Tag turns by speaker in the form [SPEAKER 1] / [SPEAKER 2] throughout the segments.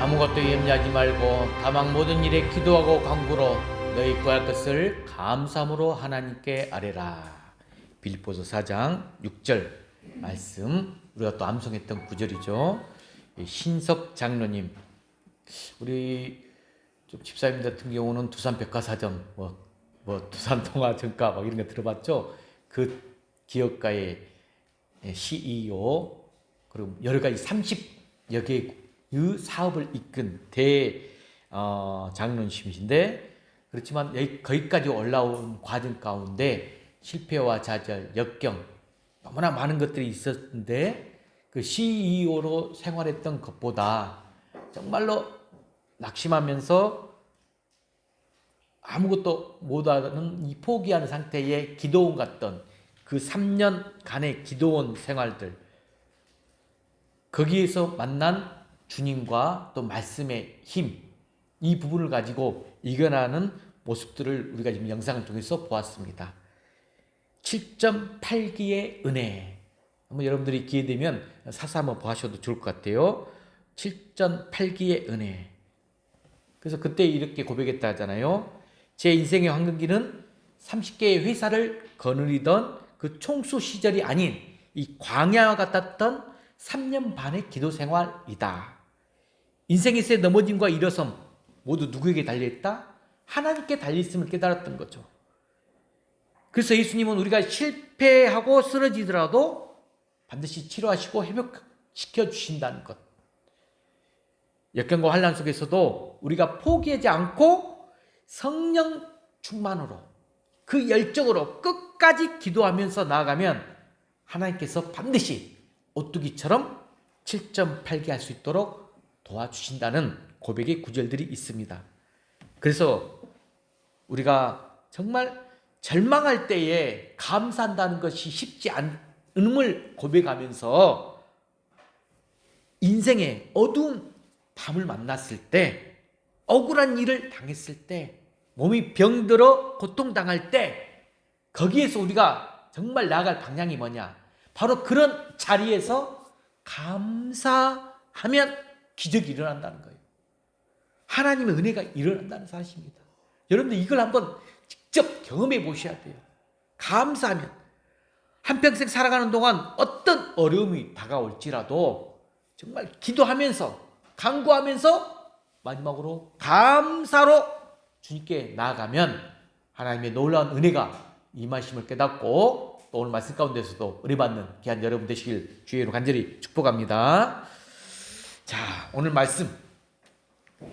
[SPEAKER 1] 아무것도 염려하지 말고 다만 모든 일에 기도하고 간구로 너희 구할 것을 감사함으로 하나님께 아뢰라. 빌립보서 4장 6절 말씀, 우리가 또 암송했던 구절이죠. 신석 장로님, 우리 집사님들 같은 경우는 두산백화사전, 두산동화정가 이런 거 들어봤죠? 그 기업가의 CEO, 그리고 여러 가지 30여 개의 사업을 이끈 장로님이신데, 그렇지만 거기까지 올라온 과정 가운데 실패와 좌절, 역경, 너무나 많은 것들이 있었는데, 그 CEO로 생활했던 것보다 정말로 낙심하면서 아무것도 못하는 이 포기하는 상태의 기도원 같던 그 3년간의 기도원 생활들, 거기에서 만난 주님과 또 말씀의 힘, 이 부분을 가지고 이겨나는 모습들을 우리가 지금 영상을 통해서 보았습니다. 7.8기의 은혜, 한번 여러분들이 기회 되면 사서 한번 보셔도 좋을 것 같아요. 7.8기의 은혜. 그래서 그때 이렇게 고백했다 하잖아요. 제 인생의 황금기는 30개의 회사를 거느리던 그 총수 시절이 아닌 이 광야와 같았던 3년 반의 기도 생활이다. 인생에서의 넘어짐과 일어섬 모두 누구에게 달려있다? 하나님께 달려있음을 깨달았던 거죠. 그래서 예수님은 우리가 실패하고 쓰러지더라도 반드시 치료하시고 회복시켜 주신다는 것. 역경과 환난 속에서도 우리가 포기하지 않고 성령 충만으로 그 열정으로 끝까지 기도하면서 나아가면 하나님께서 반드시 오뚜기처럼 7.8기 할 수 있도록 도와주신다는 고백의 구절들이 있습니다. 그래서 우리가 정말 절망할 때에 감사한다는 것이 쉽지 않음을 고백하면서 인생의 어두운 밤을 만났을 때, 억울한 일을 당했을 때, 몸이 병들어 고통당할 때, 거기에서 우리가 정말 나아갈 방향이 뭐냐? 바로 그런 자리에서 감사하면 기적이 일어난다는 거예요. 하나님의 은혜가 일어난다는 사실입니다. 여러분들 이걸 한번 직접 경험해 보셔야 돼요. 감사하면 한평생 살아가는 동안 어떤 어려움이 다가올지라도 정말 기도하면서 간구하면서 마지막으로 감사로 주님께 나아가면 하나님의 놀라운 은혜가 임하심을 깨닫고 또 오늘 말씀 가운데서도 은혜 받는 귀한 여러분 되시길 주의로 간절히 축복합니다. 자, 오늘 말씀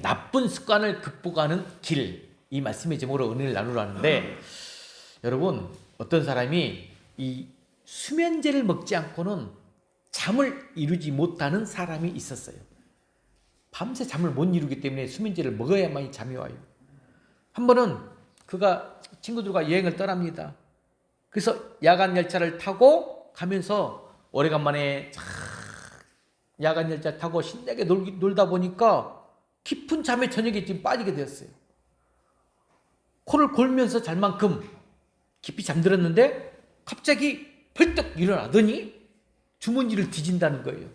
[SPEAKER 1] 나쁜 습관을 극복하는 길, 이 말씀의 제목으로 은혜를 나누려 하는데, 여러분 어떤 사람이 이 수면제를 먹지 않고는 잠을 이루지 못하는 사람이 있었어요. 밤새 잠을 못 이루기 때문에 수면제를 먹어야만이 잠이 와요. 한 번은 그가 친구들과 여행을 떠납니다. 그래서 야간 열차를 타고 가면서 오래간만에 야간 열차 타고 신나게 놀다 보니까 깊은 잠에 저녁에 지금 빠지게 되었어요. 코를 골면서 잘 만큼 깊이 잠들었는데 갑자기 벌떡 일어나더니 주머니를 뒤진다는 거예요.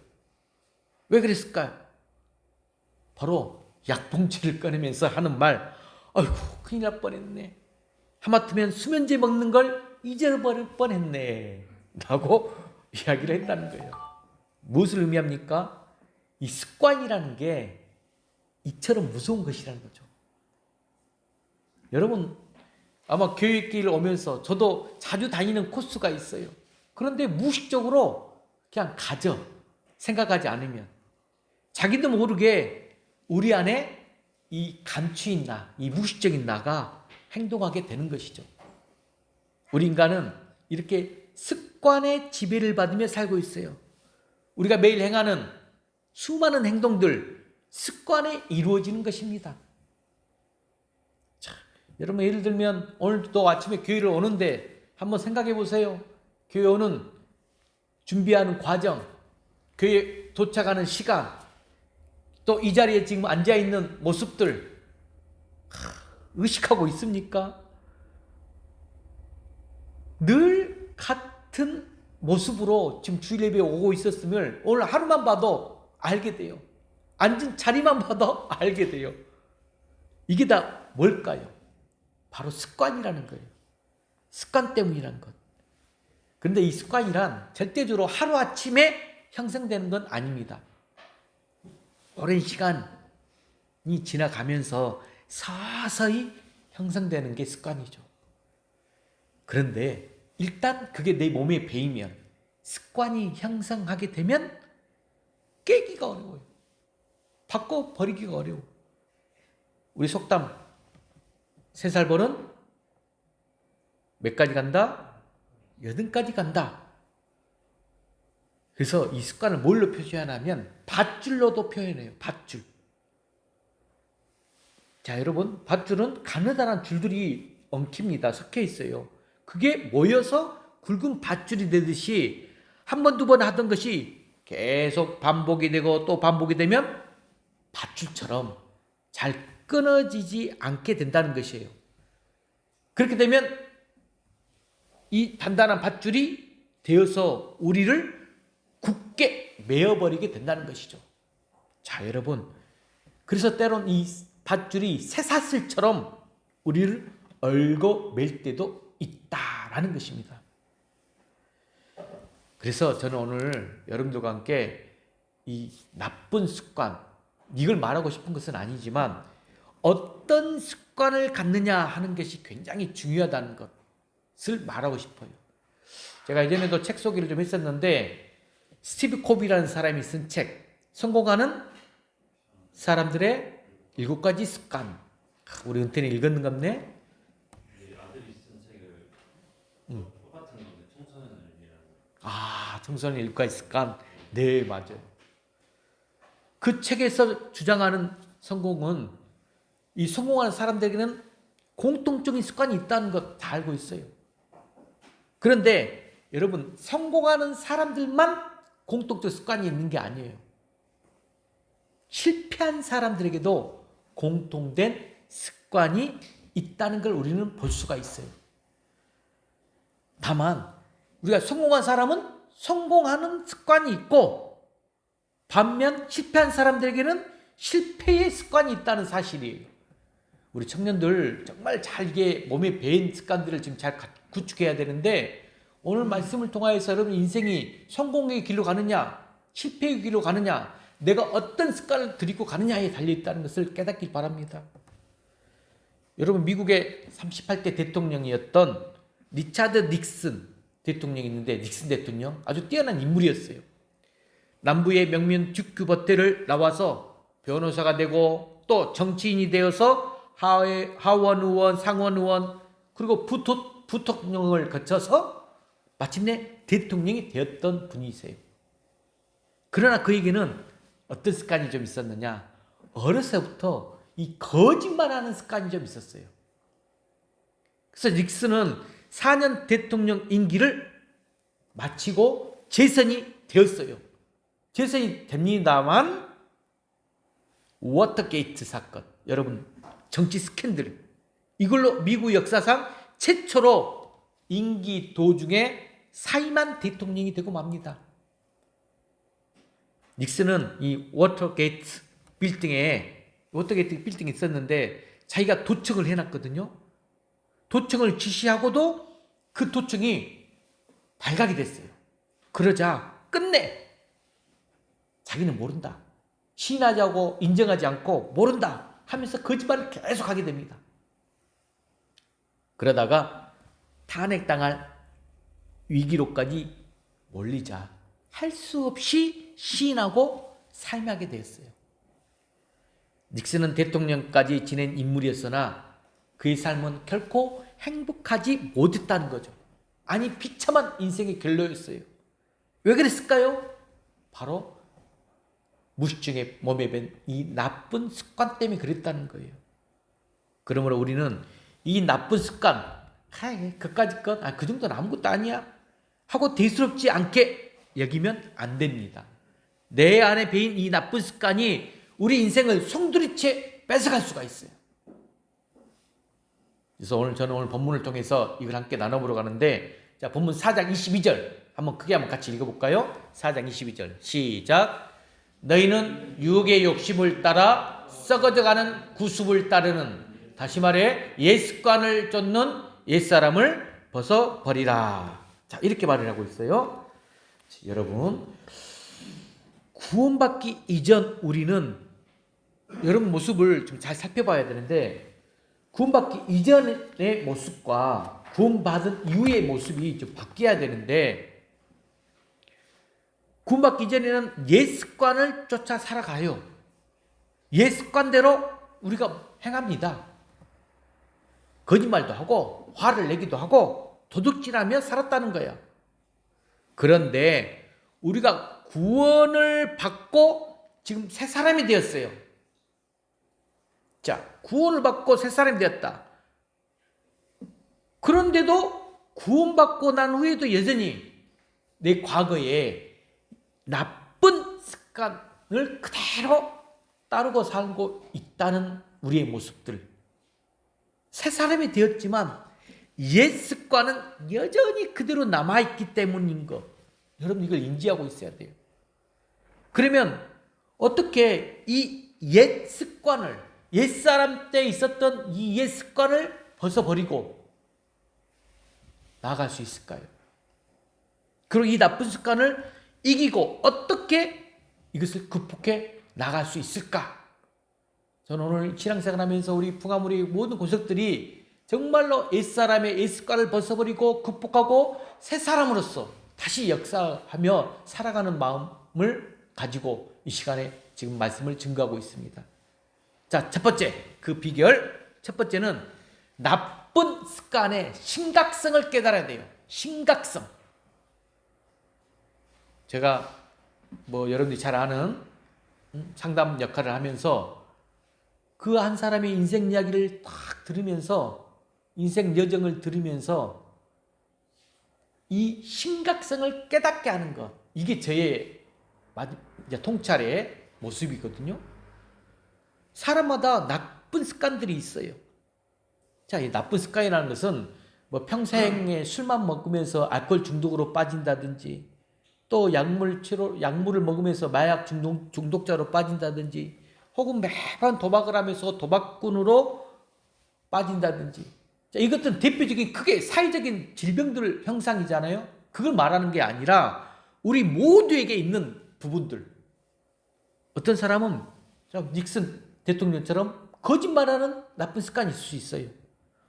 [SPEAKER 1] 왜 그랬을까요? 바로 약봉지를 꺼내면서 하는 말, 아이고 큰일 날 뻔했네. 하마터면 수면제 먹는 걸 잊어버릴 뻔했네 라고 이야기를 했다는 거예요. 무엇을 의미합니까? 이 습관이라는 게 이처럼 무서운 것이라는 거죠. 여러분 아마 교육길 오면서 저도 자주 다니는 코스가 있어요. 그런데 무의식적으로 그냥 가죠. 생각하지 않으면. 자기도 모르게 우리 안에 이 감추인 나, 이 무의식적인 나가 행동하게 되는 것이죠. 우리 인간은 이렇게 습관의 지배를 받으며 살고 있어요. 우리가 매일 행하는 수많은 행동들, 습관에 이루어지는 것입니다. 자, 여러분 예를 들면 오늘도 아침에 교회를 오는데 한번 생각해 보세요. 교회 오는 준비하는 과정, 교회 도착하는 시간, 또 이 자리에 지금 앉아있는 모습들 의식하고 있습니까? 늘 같은 모습으로 지금 주일 예배에 오고 있었으면 오늘 하루만 봐도 알게 돼요. 앉은 자리만 봐도 알게 돼요. 이게 다 뭘까요? 바로 습관이라는 거예요. 습관 때문이라는 것. 그런데 이 습관이란 절대적으로 하루아침에 형성되는 건 아닙니다. 오랜 시간이 지나가면서 서서히 형성되는 게 습관이죠. 그런데 일단 그게 내 몸에 배이면, 습관이 형성하게 되면 깨기가 어려워요. 바꿔버리기가 어려워. 우리 속담, 3살 벌은 몇 가지 간다? 8가지 간다. 그래서 이 습관을 뭘로 표시하냐면 밧줄로도 표현해요. 밧줄. 자, 여러분, 밧줄은 가느다란 줄들이 엉킵니다. 섞여 있어요. 그게 모여서 굵은 밧줄이 되듯이 한 번, 두 번 하던 것이 계속 반복이 되고 또 반복이 되면 밧줄처럼 잘 끊어지지 않게 된다는 것이에요. 그렇게 되면 이 단단한 밧줄이 되어서 우리를 굳게 메어버리게 된다는 것이죠. 자, 여러분, 그래서 때론 이 밧줄이 쇠사슬처럼 우리를 얽어맬 때도 있다라는 것입니다. 그래서 저는 오늘 여러분들과 함께 이 나쁜 습관, 이걸 말하고 싶은 것은 아니지만 어떤 습관을 갖느냐 하는 것이 굉장히 중요하다는 것을 말하고 싶어요. 제가 예전에도 책 소개를 좀 했었는데 스티브 코비라는 사람이 쓴 책, 성공하는 사람들의 7가지 습관. 우리 은퇴는 읽었는갑네?
[SPEAKER 2] 아들이 쓴 책을 똑같은 건데 청소년을 위한.
[SPEAKER 1] 청소년 7가지 습관. 네, 맞아요. 그 책에서 주장하는 성공은 이 성공하는 사람들에게는 공통적인 습관이 있다는 것 다 알고 있어요. 그런데 여러분, 성공하는 사람들만 공통적 습관이 있는 게 아니에요. 실패한 사람들에게도 공통된 습관이 있다는 걸 우리는 볼 수가 있어요. 다만 우리가 성공한 사람은 성공하는 습관이 있고 반면 실패한 사람들에게는 실패의 습관이 있다는 사실이에요. 우리 청년들 정말 잘 이게 몸에 배인 습관들을 지금 잘 구축해야 되는데 오늘 말씀을 통하여서 여러분 인생이 성공의 길로 가느냐 실패의 길로 가느냐 내가 어떤 습관을 들이고 가느냐에 달려있다는 것을 깨닫길 바랍니다. 여러분, 미국의 38대 대통령이었던 리차드 닉슨 대통령이 있는데 닉슨 대통령 아주 뛰어난 인물이었어요. 남부의 명문 듀크 법대를 나와서 변호사가 되고 또 정치인이 되어서 하원 의원, 상원 의원 그리고 부통령을 거쳐서 마침내 대통령이 되었던 분이세요. 그러나 그에게는 어떤 습관이 좀 있었느냐? 어려서부터 이 거짓말하는 습관이 좀 있었어요. 그래서 닉슨은 4년 대통령 임기를 마치고 재선이 되었어요. 재선이 됩니다만 워터게이트 사건, 여러분 정치 스캔들, 이걸로 미국 역사상 최초로 임기 도중에 사임한 대통령이 되고 맙니다. 닉슨은 이 워터게이트 빌딩이 있었는데 자기가 도청을 해놨거든요. 도청을 지시하고도 그 도청이 발각이 됐어요. 그러자 끝내 자기는 모른다, 시인하자고 인정하지 않고 모른다 하면서 거짓말을 계속 하게 됩니다. 그러다가 탄핵당할 위기로까지 몰리자 할 수 없이 시인하고 사임하게 되었어요. 닉슨은 대통령까지 지낸 인물이었으나 그의 삶은 결코 행복하지 못했다는 거죠. 아니, 비참한 인생의 결로였어요. 왜 그랬을까요? 바로 무식증에 몸에 밴 이 나쁜 습관 때문에 그랬다는 거예요. 그러므로 우리는 이 나쁜 습관, 그까짓 것, 그 정도는 아무것도 아니야 하고 대수롭지 않게 여기면 안 됩니다. 내 안에 배인 이 나쁜 습관이 우리 인생을 송두리째 뺏어갈 수가 있어요. 그래서 저는 본문을 통해서 이걸 함께 나눠보러 가는데, 자, 본문 4장 22절 한번 크게 한번 같이 읽어볼까요? 4장 22절 시작. 너희는 육의 욕심을 따라 썩어져가는 구습을 따르는, 다시 말해 옛 습관을 쫓는 옛사람을 벗어버리라. 자, 이렇게 말을 하고 있어요. 자, 여러분, 구원받기 이전 우리는 여러분 모습을 좀 잘 살펴봐야 되는데, 구원받기 이전의 모습과 구원받은 이후의 모습이 좀 바뀌어야 되는데, 구원받기 이전에는 옛 습관을 쫓아 살아가요. 옛 습관대로 우리가 행합니다. 거짓말도 하고 화를 내기도 하고 도둑질하며 살았다는 거예요. 그런데 우리가 구원을 받고 지금 새 사람이 되었어요. 자, 구원을 받고 새 사람이 되었다. 그런데도 구원받고 난 후에도 여전히 내 과거에 나쁜 습관을 그대로 따르고 살고 있다는 우리의 모습들. 새 사람이 되었지만 옛 습관은 여전히 그대로 남아있기 때문인 것. 여러분, 이걸 인지하고 있어야 돼요. 그러면 어떻게 이 옛 습관을, 옛사람 때 있었던 이 옛 습관을 벗어버리고 나아갈 수 있을까요? 그리고 이 나쁜 습관을 이기고 어떻게 이것을 극복해 나갈 수 있을까? 저는 오늘 신앙생활 하면서 우리 풍화물의 모든 고석들이 정말로 옛사람의 옛습관을 벗어버리고 극복하고 새 사람으로서 다시 역사하며 살아가는 마음을 가지고 이 시간에 지금 말씀을 증거하고 있습니다. 자, 첫 번째, 그 비결. 첫 번째는 나쁜 습관의 심각성을 깨달아야 돼요. 심각성. 제가 여러분들이 잘 아는 상담 역할을 하면서 그 한 사람의 인생 이야기를 딱 들으면서, 인생 여정을 들으면서 이 심각성을 깨닫게 하는 것, 이게 저의 통찰의 모습이거든요. 사람마다 나쁜 습관들이 있어요. 자, 이 나쁜 습관이라는 것은 평생에 술만 먹으면서 알코올 중독으로 빠진다든지, 또 약물을 먹으면서 마약 중독자로 빠진다든지, 혹은 매번 도박을 하면서 도박꾼으로 빠진다든지. 자, 이것들은 대표적인 크게 사회적인 질병들 형상이잖아요. 그걸 말하는 게 아니라 우리 모두에게 있는 부분들. 어떤 사람은 닉슨 대통령처럼 거짓말하는 나쁜 습관이 있을 수 있어요.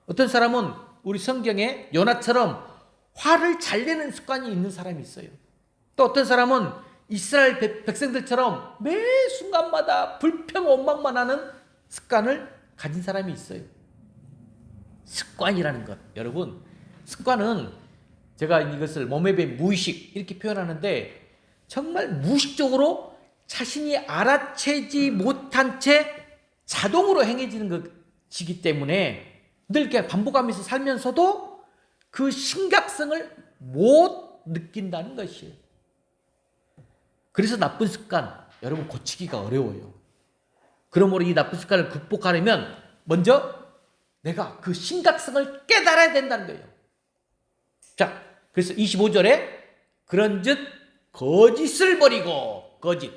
[SPEAKER 1] 어떤 사람은 우리 성경에 요나처럼 화를 잘 내는 습관이 있는 사람이 있어요. 또 어떤 사람은 이스라엘 백성들처럼 매 순간마다 불평 원망만 하는 습관을 가진 사람이 있어요. 습관이라는 것, 여러분, 습관은 제가 이것을 몸에 밴 무의식 이렇게 표현하는데, 정말 무의식적으로 자신이 알아채지 못한 채 자동으로 행해지는 것이기 때문에 늘 이렇게 반복하면서 살면서도 그 심각성을 못 느낀다는 것이에요. 그래서 나쁜 습관, 여러분, 고치기가 어려워요. 그러므로 이 나쁜 습관을 극복하려면 먼저 내가 그 심각성을 깨달아야 된다는 거예요. 자, 그래서 25절에 그런즉 거짓을 버리고, 거짓.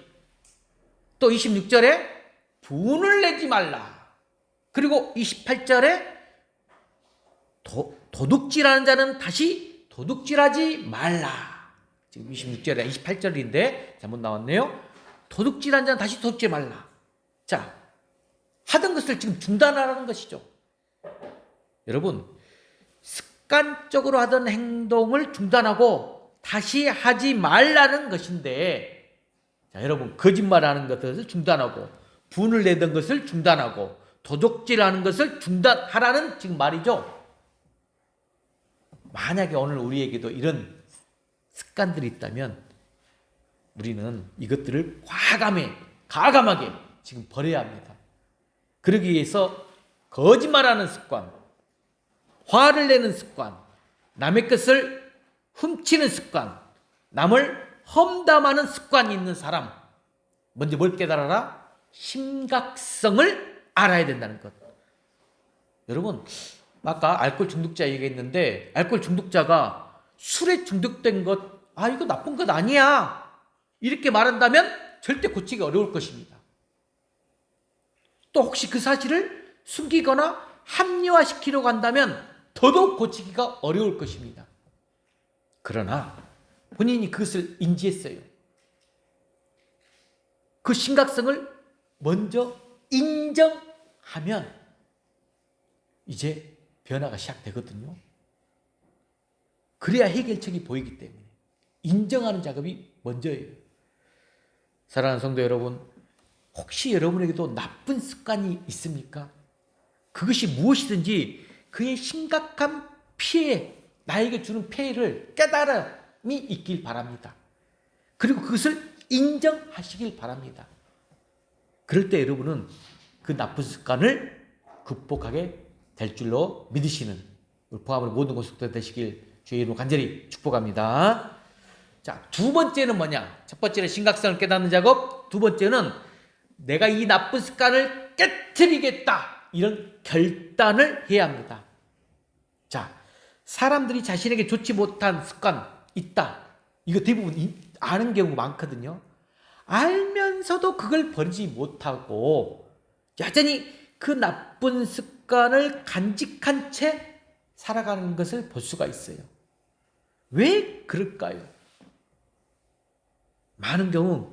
[SPEAKER 1] 또 26절에 분을 내지 말라. 그리고 28절에 도둑질하는 자는 다시 도둑질하지 말라. 지금 26절에 28절인데 잘못 나왔네요. 도둑질하는 자는 다시 도둑질 말라. 자, 하던 것을 지금 중단하라는 것이죠. 여러분, 습관적으로 하던 행동을 중단하고 다시 하지 말라는 것인데, 자, 여러분, 거짓말하는 것을 중단하고, 분을 내던 것을 중단하고, 도둑질하는 것을 중단하라는 지금 말이죠. 만약에 오늘 우리에게도 이런 습관들이 있다면 우리는 이것들을 과감하게 지금 버려야 합니다. 그러기 위해서 거짓말하는 습관, 화를 내는 습관, 남의 것을 훔치는 습관, 남을 험담하는 습관이 있는 사람, 먼저 뭘 깨달아라? 심각성을 알아야 된다는 것. 여러분, 아까 알코올 중독자 얘기했는데, 알코올 중독자가 술에 중독된 것, 이거 나쁜 것 아니야, 이렇게 말한다면 절대 고치기 어려울 것입니다. 또 혹시 그 사실을 숨기거나 합리화시키려고 한다면 더더욱 고치기가 어려울 것입니다. 그러나 본인이 그것을 인지했어요. 그 심각성을 먼저 인정하면 이제 변화가 시작되거든요. 그래야 해결책이 보이기 때문에 인정하는 작업이 먼저예요. 사랑하는 성도 여러분, 혹시 여러분에게도 나쁜 습관이 있습니까? 그것이 무엇이든지 그의 심각한 피해, 나에게 주는 피해를 깨달음이 있길 바랍니다. 그리고 그것을 인정하시길 바랍니다. 그럴 때 여러분은 그 나쁜 습관을 극복하게 될 줄로 믿으시는 우리 포함을 모든 곳속도 되시길 주의 이름으로 간절히 축복합니다. 자, 두 번째는 뭐냐? 첫 번째는 심각성을 깨닫는 작업, 두 번째는 내가 이 나쁜 습관을 깨트리겠다, 이런 결단을 해야 합니다. 자, 사람들이 자신에게 좋지 못한 습관 있다, 이거 대부분 아는 경우 많거든요. 알면서도 그걸 버리지 못하고 여전히 그 나쁜 습관을 간직한 채 살아가는 것을 볼 수가 있어요. 왜 그럴까요? 많은 경우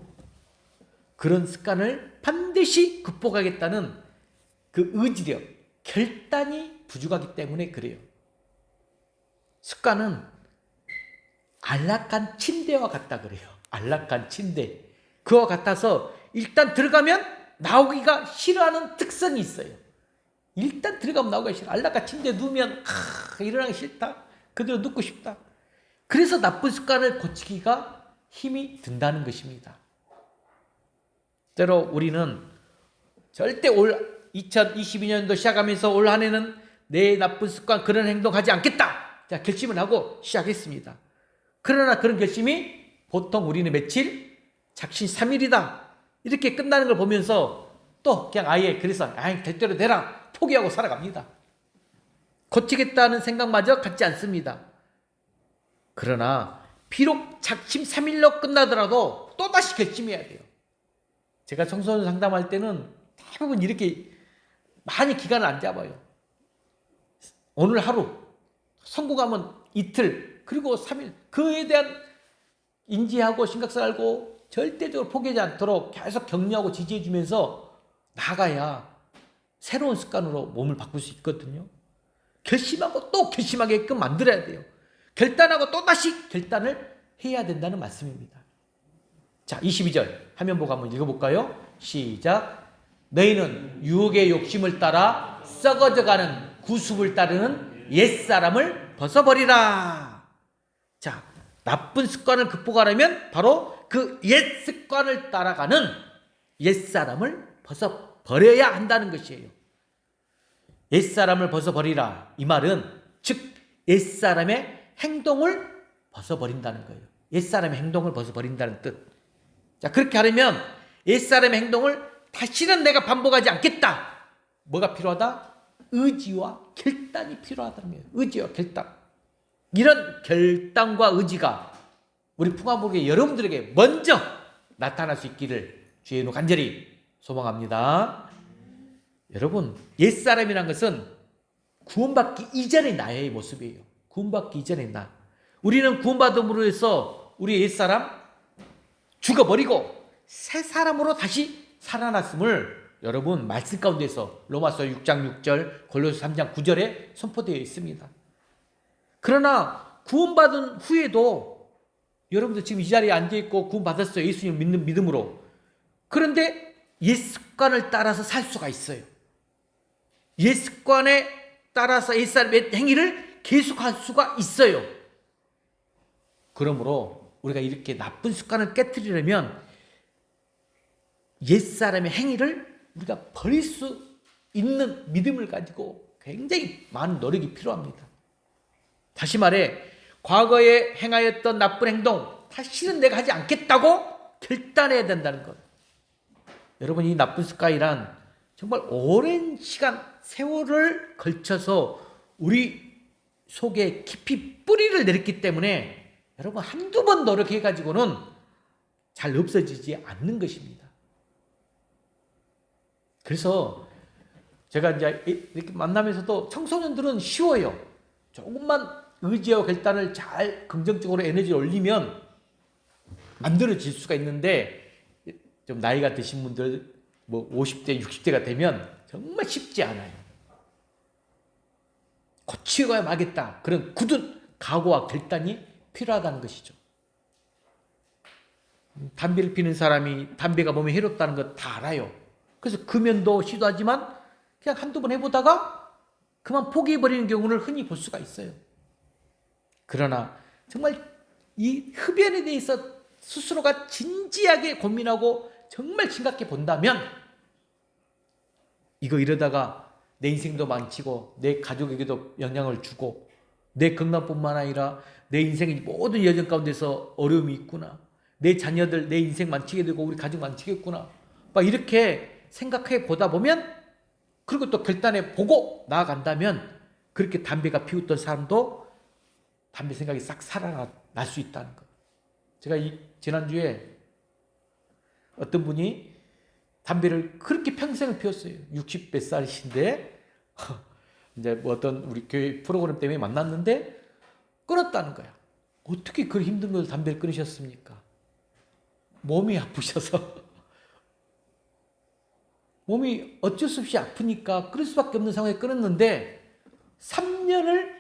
[SPEAKER 1] 그런 습관을 반드시 극복하겠다는 그 의지력, 결단이 부족하기 때문에 그래요. 습관은 안락한 침대와 같다 그래요. 안락한 침대. 그와 같아서 일단 들어가면 나오기가 싫어하는 특성이 있어요. 일단 들어가면 나오기가 싫어. 안락한 침대에 누우면 일어나기 싫다. 그대로 눕고 싶다. 그래서 나쁜 습관을 고치기가 힘이 든다는 것입니다. 때로 우리는 절대 올 2022년도 시작하면서 올 한 해는 내 나쁜 습관, 그런 행동하지 않겠다, 자, 결심을 하고 시작했습니다. 그러나 그런 결심이 보통 우리는 며칠, 작심 3일이다 이렇게 끝나는 걸 보면서 또 그냥 아예 그래서 될 대로 되라 포기하고 살아갑니다. 고치겠다는 생각마저 갖지 않습니다. 그러나 비록 작심 3일로 끝나더라도 또다시 결심해야 돼요. 제가 청소년 상담할 때는 대부분 이렇게 많이 기간을 안 잡아요. 오늘 하루, 성공하면 이틀, 그리고 3일, 그에 대한 인지하고 심각성을 알고 절대적으로 포기하지 않도록 계속 격려하고 지지해주면서 나가야 새로운 습관으로 몸을 바꿀 수 있거든요. 결심하고 또 결심하게끔 만들어야 돼요. 결단하고 또다시 결단을 해야 된다는 말씀입니다. 자, 22절 화면 보고 한번 읽어볼까요? 시작. 너희는 유혹의 욕심을 따라 썩어져가는 구습을 따르는 옛사람을 벗어버리라. 자, 나쁜 습관을 극복하려면 바로 그 옛습관을 따라가는 옛사람을 벗어버려야 한다는 것이에요. 옛사람을 벗어버리라, 이 말은 즉 옛사람의 행동을 벗어버린다는 거예요. 옛사람의 행동을 벗어버린다는 뜻. 자, 그렇게 하려면 옛사람의 행동을 다시는 내가 반복하지 않겠다. 뭐가 필요하다? 의지와 결단이 필요하다는 거예요. 의지와 결단. 이런 결단과 의지가 우리 풍화복의 여러분들에게 먼저 나타날 수 있기를 주의 이름으로 간절히 소망합니다. 여러분, 옛사람이란 것은 구원받기 이전의 나의 모습이에요. 구원받기 이전의 나. 우리는 구원받음으로 해서 우리 옛사람 죽어버리고 새 사람으로 다시 살아났음을 여러분 말씀 가운데서 로마서 6장 6절, 골로새 3장 9절에 선포되어 있습니다. 그러나 구원받은 후에도 여러분들 지금 이 자리에 앉아있고 구원받았어요. 예수님을 믿는 믿음으로. 그런데 옛 습관을 따라서 살 수가 있어요. 옛 습관에 따라서 옛사람의 행위를 계속할 수가 있어요. 그러므로 우리가 이렇게 나쁜 습관을 깨트리려면 옛사람의 행위를 우리가 버릴 수 있는 믿음을 가지고 굉장히 많은 노력이 필요합니다. 다시 말해, 과거에 행하였던 나쁜 행동 다시는 내가 하지 않겠다고 결단해야 된다는 것. 여러분, 이 나쁜 습관이란 정말 오랜 시간, 세월을 걸쳐서 우리 속에 깊이 뿌리를 내렸기 때문에 여러분 한두 번 노력해가지고는 잘 없어지지 않는 것입니다. 그래서 제가 이제 이렇게 만나면서도 청소년들은 쉬워요. 조금만 의지와 결단을 잘 긍정적으로 에너지를 올리면 만들어질 수가 있는데, 좀 나이가 드신 분들, 뭐 50대, 60대가 되면 정말 쉽지 않아요. 고치고야 마겠다. 그런 굳은 각오와 결단이 필요하다는 것이죠. 담배를 피는 사람이 담배가 몸에 해롭다는 거 다 알아요. 그래서 금연도 시도하지만 그냥 한두 번 해보다가 그만 포기해버리는 경우를 흔히 볼 수가 있어요. 그러나 정말 이 흡연에 대해서 스스로가 진지하게 고민하고 정말 심각해 본다면, 이거 이러다가 내 인생도 망치고 내 가족에게도 영향을 주고 내 건강뿐만 아니라 내 인생의 모든 여정 가운데서 어려움이 있구나, 내 자녀들, 내 인생 망치게 되고 우리 가족 망치겠구나, 막 이렇게 생각해 보다 보면, 그리고 또 결단해 보고 나아간다면, 그렇게 담배가 피웠던 사람도 담배 생각이 싹 살아날 수 있다는 것. 제가 지난주에 어떤 분이 담배를 그렇게 평생을 피웠어요. 60 몇 살이신데 이제 뭐 어떤 우리 교회 프로그램 때문에 만났는데 끊었다는 거야. 어떻게 그런 힘든 걸 담배를 끊으셨습니까? 몸이 아프셔서 몸이 어쩔 수 없이 아프니까 끊을 수밖에 없는 상황에 끊었는데 3년을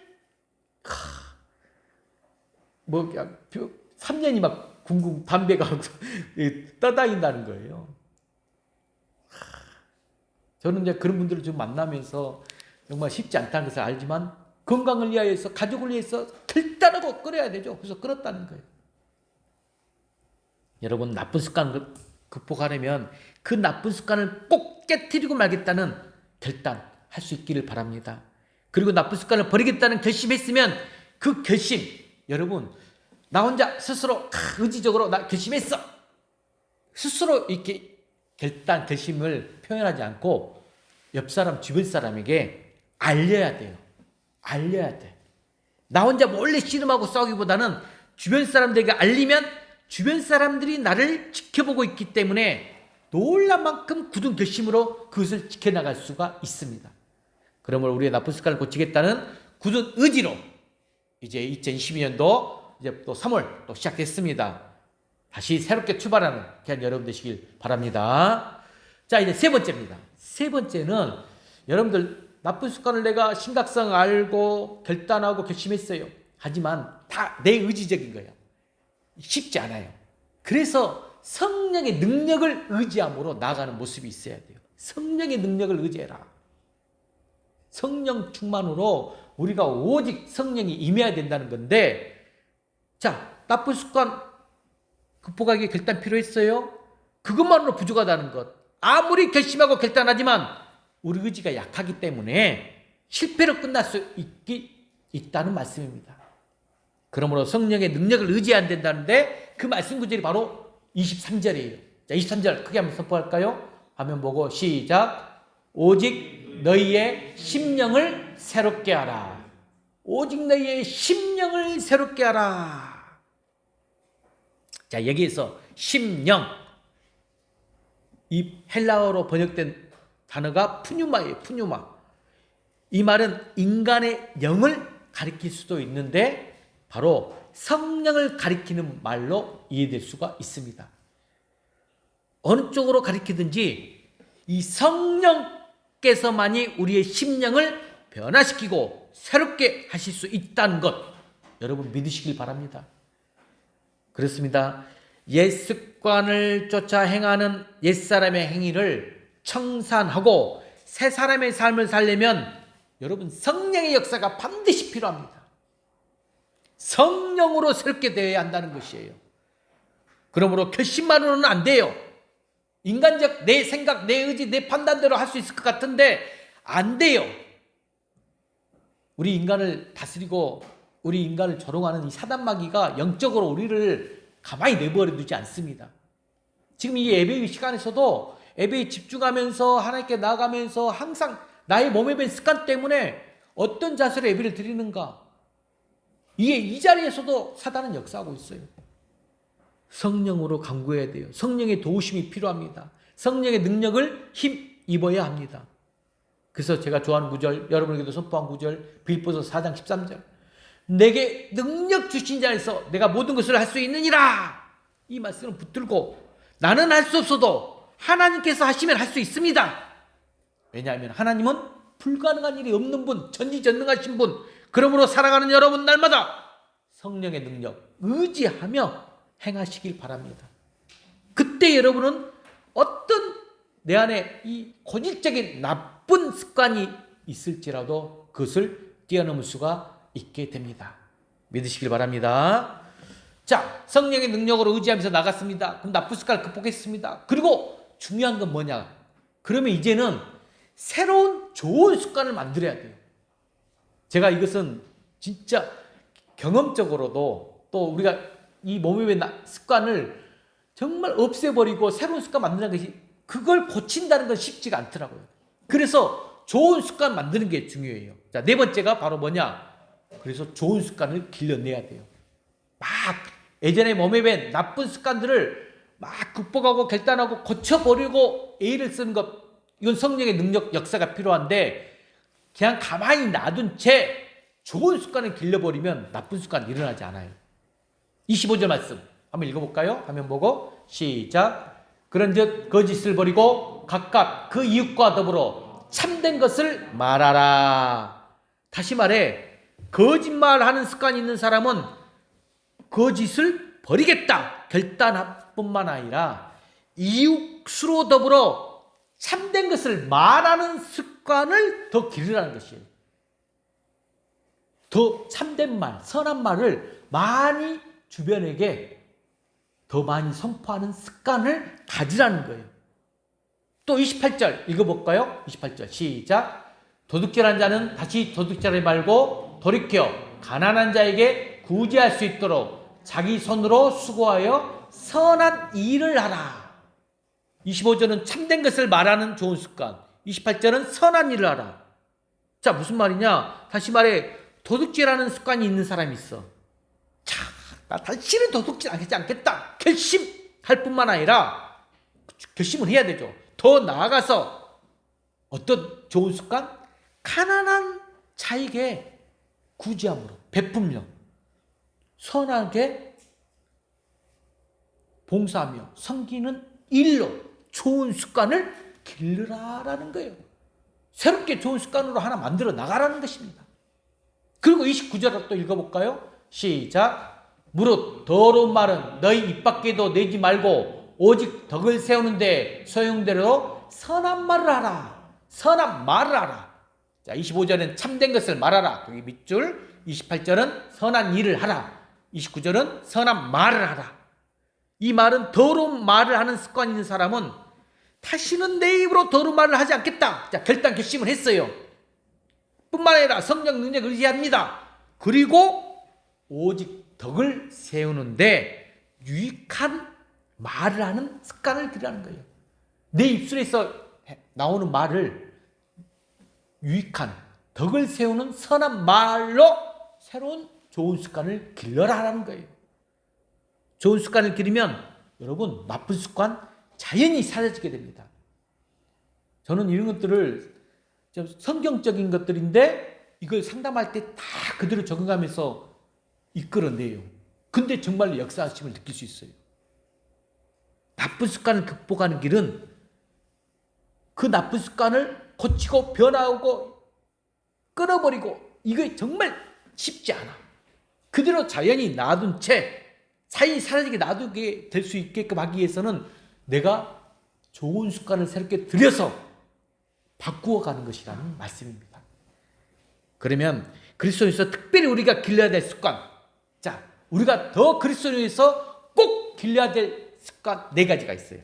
[SPEAKER 1] 3년이 막 궁궁 담배가 떠다닌다는 거예요. 저는 이제 그런 분들을 좀 만나면서 정말 쉽지 않다는 것을 알지만, 건강을 위하여서, 가족을 위해서 결단하고 끊어야 되죠. 그래서 끊었다는 거예요. 여러분, 나쁜 습관을 극복하려면 그 나쁜 습관을 꼭 깨트리고 말겠다는 결단할 수 있기를 바랍니다. 그리고 나쁜 습관을 버리겠다는 결심했으면 그 결심, 여러분, 나 혼자 스스로 의지적으로 나 결심했어, 스스로 이렇게 결심을 표현하지 않고 옆 사람, 주변 사람에게 알려야 돼요. 알려야 돼. 나 혼자 몰래 씨름하고 싸우기보다는 주변 사람들에게 알리면 주변 사람들이 나를 지켜보고 있기 때문에 놀랄 만큼 굳은 결심으로 그것을 지켜나갈 수가 있습니다. 그러므로 우리의 나쁜 습관을 고치겠다는 굳은 의지로 이제 2022년도 이제 또 3월 또 시작됐습니다. 다시 새롭게 출발하는 귀한 여러분 되시길 바랍니다. 자, 이제 세 번째입니다. 세 번째는, 여러분들 나쁜 습관을 내가 심각성 알고 결단하고 결심했어요. 하지만 다 내 의지적인 거예요. 쉽지 않아요. 그래서 성령의 능력을 의지함으로 나아가는 모습이 있어야 돼요. 성령의 능력을 의지해라. 성령 충만으로 우리가 오직 성령이 임해야 된다는 건데, 자, 나쁜 습관 극복하기 결단 필요했어요? 그것만으로 부족하다는 것. 아무리 결심하고 결단하지만 우리 의지가 약하기 때문에 실패로 끝날 수 있다는 말씀입니다. 그러므로 성령의 능력을 의지해야 된다는데, 그 말씀 구절이 바로 23절이에요. 자, 23절 크게 한번 선포할까요? 화면 보고 시작. 오직 너희의 심령을 새롭게 하라. 오직 너희의 심령을 새롭게 하라. 자, 여기에서 심령, 이 헬라어로 번역된 단어가 푸뉴마예요. 푸뉴마. 이 말은 인간의 영을 가리킬 수도 있는데 바로 성령을 가리키는 말로 이해될 수가 있습니다. 어느 쪽으로 가리키든지 이 성령께서만이 우리의 심령을 변화시키고 새롭게 하실 수 있다는 것, 여러분 믿으시길 바랍니다. 그렇습니다. 옛 습관을 쫓아 행하는 옛사람의 행위를 청산하고 새 사람의 삶을 살려면 여러분 성령의 역사가 반드시 필요합니다. 성령으로 새롭게 되어야 한다는 것이에요. 그러므로 결심만으로는 안 돼요. 인간적 내 생각, 내 의지, 내 판단대로 할 수 있을 것 같은데 안 돼요. 우리 인간을 다스리고 우리 인간을 조롱하는 이 사단마귀가 영적으로 우리를 가만히 내버려 두지 않습니다. 지금 이 예배의 시간에서도 예배에 집중하면서 하나님께 나아가면서 항상 나의 몸에 밴 습관 때문에 어떤 자세로 예배를 드리는가, 이게 이 자리에서도 사단은 역사하고 있어요. 성령으로 간구해야 돼요. 성령의 도우심이 필요합니다. 성령의 능력을 힘입어야 합니다. 그래서 제가 좋아하는 구절, 여러분에게도 선포한 구절, 빌립보서 4장 13절. 내게 능력 주신 자에서 내가 모든 것을 할 수 있느니라. 이 말씀을 붙들고 나는 할 수 없어도 하나님께서 하시면 할 수 있습니다. 왜냐하면 하나님은 불가능한 일이 없는 분, 전지전능하신 분. 그러므로 살아가는 여러분 날마다 성령의 능력 의지하며 행하시길 바랍니다. 그때 여러분은 어떤 내 안에 이 고질적인 나쁜 습관이 있을지라도 그것을 뛰어넘을 수가 있게 됩니다. 믿으시길 바랍니다. 자, 성령의 능력으로 의지하면서 나갔습니다. 그럼 나쁜 습관을 극복했습니다. 그리고 중요한 건 뭐냐? 그러면 이제는 새로운 좋은 습관을 만들어야 돼요. 제가 이것은 진짜 경험적으로도 또 우리가 이 몸의 습관을 정말 없애버리고 새로운 습관 만드는 것이 그걸 고친다는 건 쉽지가 않더라고요. 그래서 좋은 습관 만드는 게 중요해요. 자, 네 번째가 바로 뭐냐? 그래서 좋은 습관을 길러내야 돼요. 막 예전에 몸에 밴 나쁜 습관들을 막 극복하고 결단하고 고쳐버리고 애를 쓰는 것, 이건 성령의 능력 역사가 필요한데 그냥 가만히 놔둔 채 좋은 습관을 길러버리면 나쁜 습관이 일어나지 않아요. 25절 말씀 한번 읽어볼까요? 화면 보고 시작. 그런즉 거짓을 버리고 각각 그 이웃과 더불어 참된 것을 말하라. 다시 말해, 거짓말하는 습관이 있는 사람은 거짓을 버리겠다 결단할 뿐만 아니라 이웃으로 더불어 참된 것을 말하는 습관을 더 기르라는 것이에요. 더 참된 말, 선한 말을 많이 주변에게 더 많이 선포하는 습관을 가지라는 거예요. 또 28절 읽어볼까요? 28절 시작. 도둑질한 자는 다시 도둑질하지 말고 돌이켜 가난한 자에게 구제할 수 있도록 자기 손으로 수고하여 선한 일을 하라. 25절은 참된 것을 말하는 좋은 습관, 28절은 선한 일을 하라. 자, 무슨 말이냐? 다시 말해, 도둑질하는 습관이 있는 사람이 있어. 자, 나 다시는 도둑질 하지 않겠다 결심할 뿐만 아니라 결심을 해야 되죠. 더 나아가서 어떤 좋은 습관? 가난한 자에게 구제함으로, 베품력, 선하게 봉사하며 섬기는 일로 좋은 습관을 길러라라는 거예요. 새롭게 좋은 습관으로 하나 만들어 나가라는 것입니다. 그리고 29절을 또 읽어볼까요? 시작. 무릇 더러운 말은 너희 입 밖에도 내지 말고 오직 덕을 세우는데 소용대로 선한 말을 하라. 선한 말을 하라. 자, 25절은 참된 것을 말하라. 여기 밑줄. 28절은 선한 일을 하라. 29절은 선한 말을 하라. 이 말은 더러운 말을 하는 습관이 있는 사람은 다시는 내 입으로 더러운 말을 하지 않겠다. 자, 결심을 했어요. 뿐만 아니라 성령 능력을 의지합니다. 그리고 오직 덕을 세우는데 유익한 말을 하는 습관을 들이라는 거예요. 내 입술에서 나오는 말을 유익한 덕을 세우는 선한 말로 새로운 좋은 습관을 길러라라는 거예요. 좋은 습관을 기르면 여러분 나쁜 습관 자연히 사라지게 됩니다. 저는 이런 것들을 좀 성경적인 것들인데 이걸 상담할 때 다 그대로 적응하면서 이끌어내요. 근데 정말 역사하심을 느낄 수 있어요. 나쁜 습관을 극복하는 길은 그 나쁜 습관을 고치고 변화하고 끊어버리고 이게 정말 쉽지 않아. 그대로 자연히 놔둔 채 사연이 사라지게 놔두게 될 수 있게끔 하기 위해서는 내가 좋은 습관을 새롭게 들여서 바꾸어가는 것이라는 말씀입니다. 그러면 그리스도인에서 특별히 우리가 길러야 될 습관, 자, 우리가 더 그리스도인에서 꼭 길러야 될 습관 4가지가 있어요.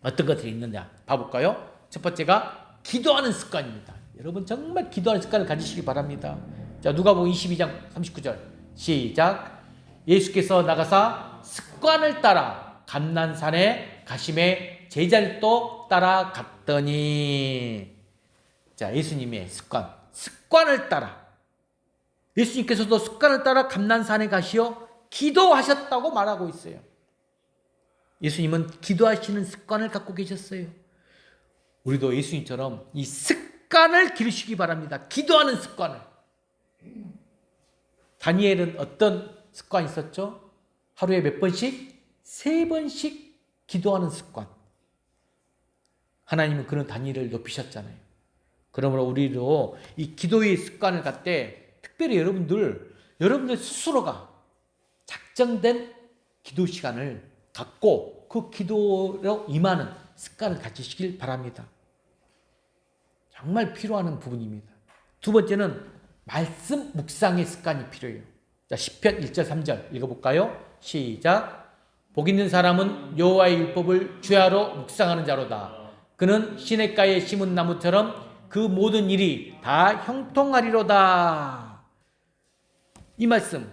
[SPEAKER 1] 어떤 것들이 있느냐 봐볼까요? 첫 번째가 기도하는 습관입니다. 여러분 정말 기도하는 습관을 가지시기 바랍니다. 자, 누가복음 22장 39절 시작. 예수께서 나가사 습관을 따라 감난산에 가심에 제자를 또 따라갔더니, 자, 예수님의 습관을 따라, 예수님께서도 습관을 따라 감난산에 가시어 기도하셨다고 말하고 있어요. 예수님은 기도하시는 습관을 갖고 계셨어요. 우리도 예수님처럼 이 습관을 기르시기 바랍니다. 기도하는 습관을. 다니엘은 어떤 습관이 있었죠? 하루에 몇 번씩? 3번씩 기도하는 습관. 하나님은 그런 다니엘을 높이셨잖아요. 그러므로 우리도 이 기도의 습관을 갖되 특별히 여러분들 스스로가 작정된 기도 시간을 갖고 그 기도로 임하는 습관을 가지시길 바랍니다. 정말 필요한 부분입니다. 두 번째는 말씀 묵상의 습관이 필요해요. 자, 시편 1절 3절 읽어볼까요? 시작. 복 있는 사람은 여호와의 율법을 주야로 묵상하는 자로다. 그는 시냇가에 심은 나무처럼 그 모든 일이 다 형통하리로다. 이 말씀.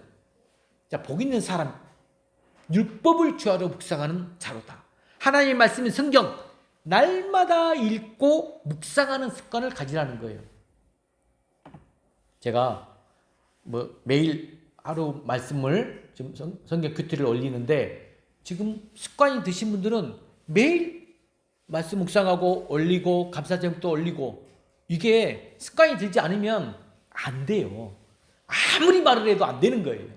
[SPEAKER 1] 자, 복 있는 사람, 율법을 주야로 묵상하는 자로다. 하나님의 말씀인 성경 날마다 읽고 묵상하는 습관을 가지라는 거예요. 제가 매일 하루 말씀을 지금 성경 큐티를 올리는데 지금 습관이 드신 분들은 매일 말씀 묵상하고 올리고 감사 제목도 올리고 이게 습관이 들지 않으면 안 돼요. 아무리 말을 해도 안 되는 거예요.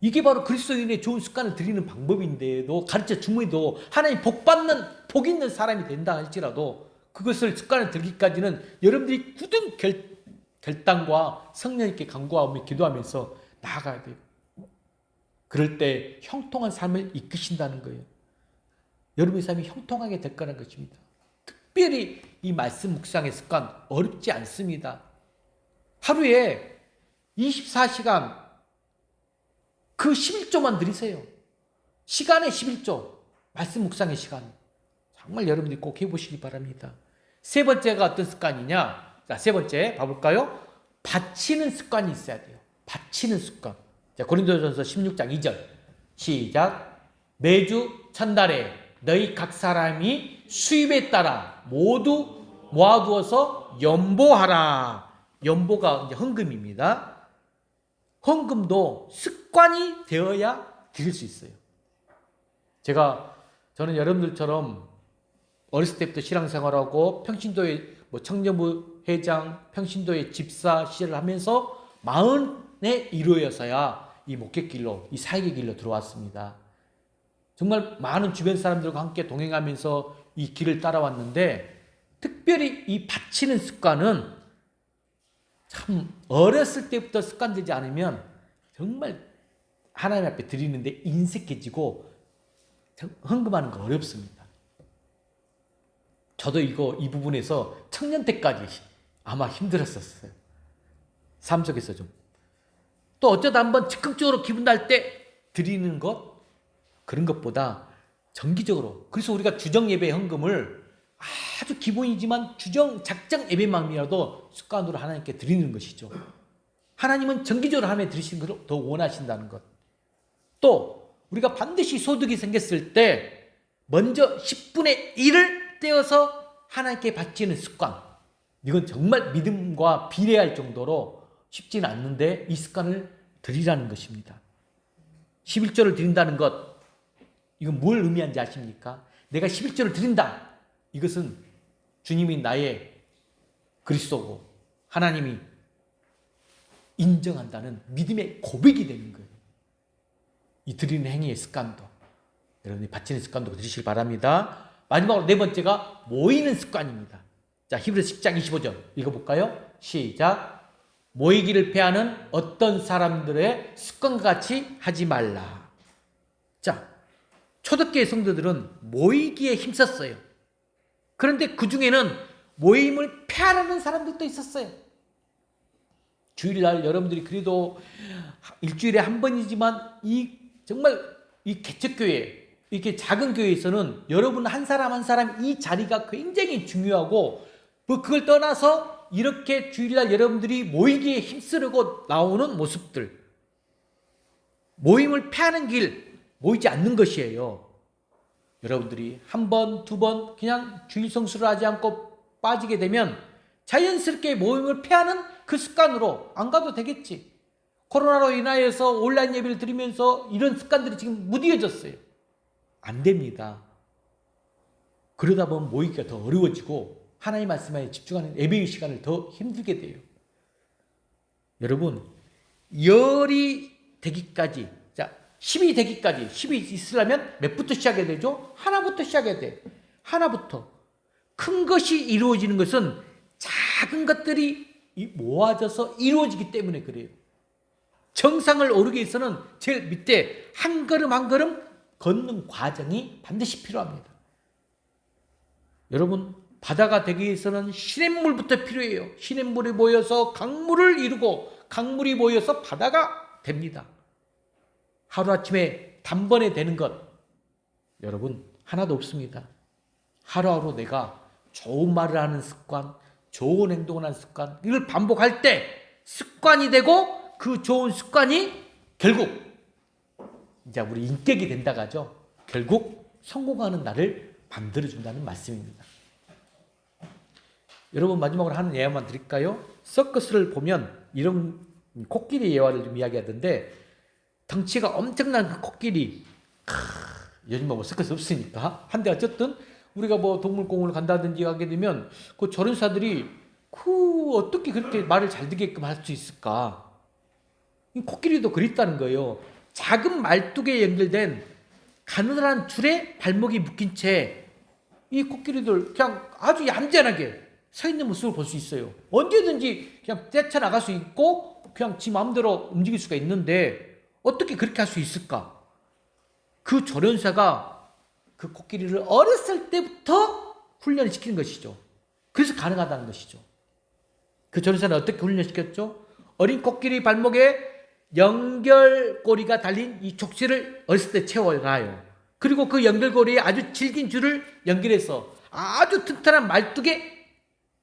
[SPEAKER 1] 이게 바로 그리스도인의 좋은 습관을 들이는 방법인데도 가르쳐 주므에도 하나님 복 있는 사람이 된다 할지라도 그것을 습관을 들기까지는 여러분들이 굳은 결단과 성령 있게 간구하며 기도하면서 나아가야 돼요. 그럴 때 형통한 삶을 이끄신다는 거예요. 여러분의 삶이 형통하게 될 거라는 것입니다. 특별히 이 말씀 묵상의 습관 어렵지 않습니다. 하루에 24시간 그 11조만 들이세요. 시간의 11조 말씀 묵상의 시간 정말 여러분들이 꼭 해보시기 바랍니다. 세 번째가 어떤 습관이냐? 자, 세 번째 봐볼까요? 바치는 습관이 있어야 돼요. 바치는 습관. 자, 고린도전서 16장 2절 시작. 매주 첫날에 너희 각 사람이 수입에 따라 모두 모아두어서 연보하라. 연보가 이제 헌금입니다. 헌금도 습관이 되어야 드릴 수 있어요. 저는 여러분들처럼 어렸을 때부터 신앙생활하고 평신도의 청년부 회장, 평신도의 집사 시절을 하면서 40에 이루어서야 이 목회길로, 이 사역의 길로 들어왔습니다. 정말 많은 주변 사람들과 함께 동행하면서 이 길을 따라왔는데 특별히 이 바치는 습관은 참 어렸을 때부터 습관되지 않으면 정말 하나님 앞에 드리는데 인색해지고 헌금하는 거 어렵습니다. 저도 이 부분에서 청년 때까지 아마 힘들었었어요. 삶 속에서 좀. 또 어쩌다 한번 즉흥적으로 기분 날 때 드리는 것 그런 것보다 정기적으로 그래서 우리가 주정 예배 헌금을 아주 기본이지만 작정 예배만이라도 습관으로 하나님께 드리는 것이죠. 하나님은 정기적으로 하나님께 드리시는 것을 더 원하신다는 것. 또 우리가 반드시 소득이 생겼을 때 먼저 10분의 1을 떼어서 하나님께 바치는 습관. 이건 정말 믿음과 비례할 정도로 쉽지는 않는데 이 습관을 드리라는 것입니다. 11조를 드린다는 것. 이건 뭘 의미하는지 아십니까? 내가 11조를 드린다. 이것은 주님이 나의 그리스도고 하나님이 인정한다는 믿음의 고백이 되는 거예요. 이 드리는 행위의 습관도 여러분이 바치는 습관도 드리시길 바랍니다. 마지막으로 네 번째가 모이는 습관입니다. 자, 히브리서 10장 25절 읽어볼까요? 시작. 모이기를 패하는 어떤 사람들의 습관과 같이 하지 말라. 자, 초대교회 성도들은 모이기에 힘썼어요. 그런데 그 중에는 모임을 패하려는 사람들도 있었어요. 주일날 여러분들이 그래도 일주일에 한 번이지만 정말 이 개척교회 이렇게 작은 교회에서는 여러분 한 사람 한 사람 이 자리가 굉장히 중요하고 그걸 떠나서 이렇게 주일날 여러분들이 모이기에 힘쓰려고 나오는 모습들 모임을 패하는 길 모이지 않는 것이에요. 여러분들이 한 번, 두 번 그냥 주일 성수를 하지 않고 빠지게 되면 자연스럽게 모임을 패하는 그 습관으로 안 가도 되겠지. 코로나로 인하여서 온라인 예배를 드리면서 이런 습관들이 지금 무뎌졌어요. 안 됩니다. 그러다 보면 모이기가 더 어려워지고 하나님 말씀에 집중하는 예배의 시간을 더 힘들게 돼요. 여러분, 열이 되기까지, 자, 10이 되기까지, 10이 있으려면 몇부터 시작해야 되죠? 하나부터 시작해야 돼. 하나부터. 큰 것이 이루어지는 것은 작은 것들이 모아져서 이루어지기 때문에 그래요. 정상을 오르기 위해서는 제일 밑에 한 걸음 한 걸음 걷는 과정이 반드시 필요합니다. 여러분, 바다가 되기 위해서는 시냇물부터 필요해요. 시냇물이 모여서 강물을 이루고 강물이 모여서 바다가 됩니다. 하루아침에 단번에 되는 것, 여러분, 하나도 없습니다. 하루하루 내가 좋은 말을 하는 습관, 좋은 행동을 하는 습관, 이걸 반복할 때 습관이 되고 그 좋은 습관이 결국 이제 우리 인격이 된다고 하죠. 결국 성공하는 날을 만들어준다는 말씀입니다. 여러분, 마지막으로 하는 예화만 드릴까요? 서커스를 보면 이런 코끼리 예화를 좀 이야기하던데, 덩치가 엄청난 그 코끼리, 요즘 뭐 서커스 없으니까 한데 어쨌든 우리가 뭐 동물공원을 간다든지 하게 되면 그 조련사들이 어떻게 그렇게 말을 잘 듣게끔 할 수 있을까? 이 코끼리도 그립다는 거예요. 작은 말뚝에 연결된 가느다란 줄에 발목이 묶인 채 이 코끼리들 그냥 아주 얌전하게 서 있는 모습을 볼 수 있어요. 언제든지 그냥 뛰쳐나갈 수 있고 그냥 지 마음대로 움직일 수가 있는데 어떻게 그렇게 할 수 있을까? 그 조련사가 그 코끼리를 어렸을 때부터 훈련을 시키는 것이죠. 그래서 가능하다는 것이죠. 그 조련사는 어떻게 훈련시켰죠? 어린 코끼리 발목에 연결고리가 달린 이 족쇄를 어렸을 때 채워놔요. 그리고 그 연결고리에 아주 질긴 줄을 연결해서 아주 튼튼한 말뚝에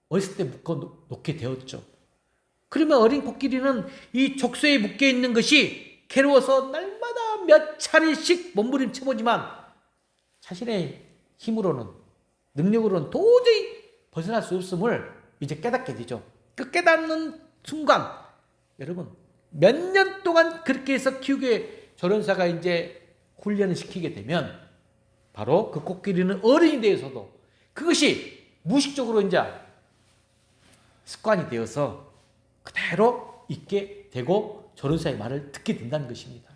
[SPEAKER 1] 어렸을 때 묶어 놓게 되었죠. 그러면 어린 코끼리는 이 족쇄에 묶여 있는 것이 괴로워서 날마다 몇 차례씩 몸부림쳐보지만 자신의 힘으로는, 능력으로는 도저히 벗어날 수 없음을 이제 깨닫게 되죠. 그 깨닫는 순간, 여러분, 몇 년 동안 그렇게 해서 키우게 조련사가 이제 훈련을 시키게 되면 바로 그 코끼리는 어른이 되어서도 그것이 무의식적으로 이제 습관이 되어서 그대로 있게 되고 조련사의 말을 듣게 된다는 것입니다.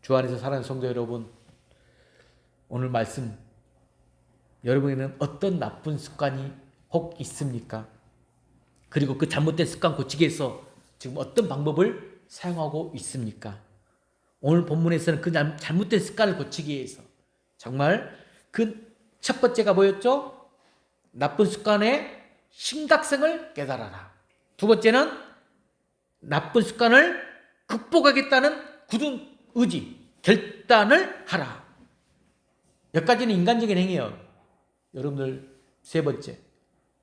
[SPEAKER 1] 주 안에서 사랑하는 성도 여러분, 오늘 말씀, 여러분에게는 어떤 나쁜 습관이 혹 있습니까? 그리고 그 잘못된 습관 고치기 위해서 지금 어떤 방법을 사용하고 있습니까? 오늘 본문에서는 그 잘못된 습관을 고치기 위해서 정말 그 첫 번째가 뭐였죠? 나쁜 습관의 심각성을 깨달아라. 두 번째는 나쁜 습관을 극복하겠다는 굳은 의지, 결단을 하라. 여기까지는 인간적인 행위예요. 여러분들, 세 번째,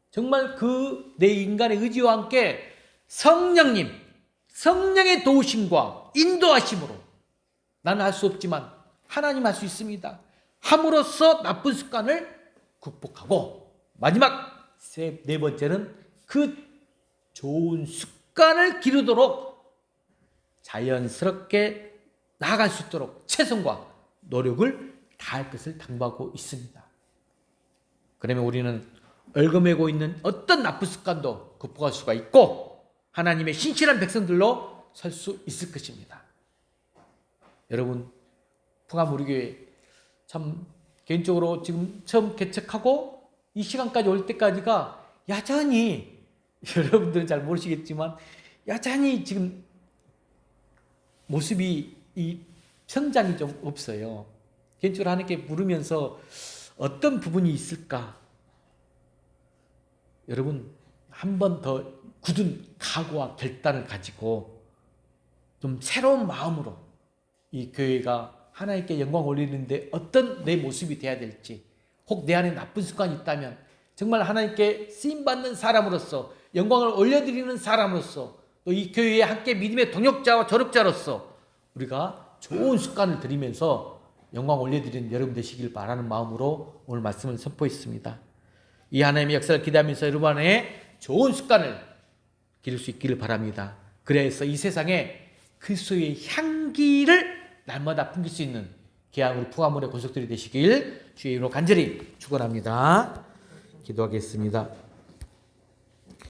[SPEAKER 1] 정말 그 내 인간의 의지와 함께 성령님, 성령의 도우심과 인도하심으로 나는 할 수 없지만 하나님 할 수 있습니다. 함으로써 나쁜 습관을 극복하고, 마지막 네 번째는 그 좋은 습관을 기르도록 자연스럽게 나아갈 수 있도록 최선과 노력을 다할 것을 당부하고 있습니다. 그러면 우리는 얽어매고 있는 어떤 나쁜 습관도 극복할 수가 있고 하나님의 신실한 백성들로 설 수 있을 것입니다. 여러분, 풍암 우리 교회 참 개인적으로 지금 처음 개척하고 이 시간까지 올 때까지가 여전히, 여러분들은 잘 모르시겠지만 여전히 지금 모습이 이 성장이 좀 없어요. 개인적으로 하나님께 물으면서 어떤 부분이 있을까? 여러분, 한 번 더 굳은 각오와 결단을 가지고 좀 새로운 마음으로 이 교회가 하나님께 영광 올리는데 어떤 내 모습이 돼야 될지, 혹 내 안에 나쁜 습관이 있다면 정말 하나님께 쓰임받는 사람으로서, 영광을 올려드리는 사람으로서, 또 이 교회에 함께 믿음의 동역자와 조력자로서 우리가 좋은 습관을 들이면서 영광 올려드리는 여러분 되시길 바라는 마음으로 오늘 말씀을 선포했습니다. 이 하나님의 역사를 기대하면서 여러분 안에 좋은 습관을 기를 수 있기를 바랍니다. 그래서 이 세상에 그리스도의 향기를 날마다 풍길 수 있는 귀한 우리 푸가문의 권속들이 되시길 주의 이름으로 간절히 축원합니다. 기도하겠습니다.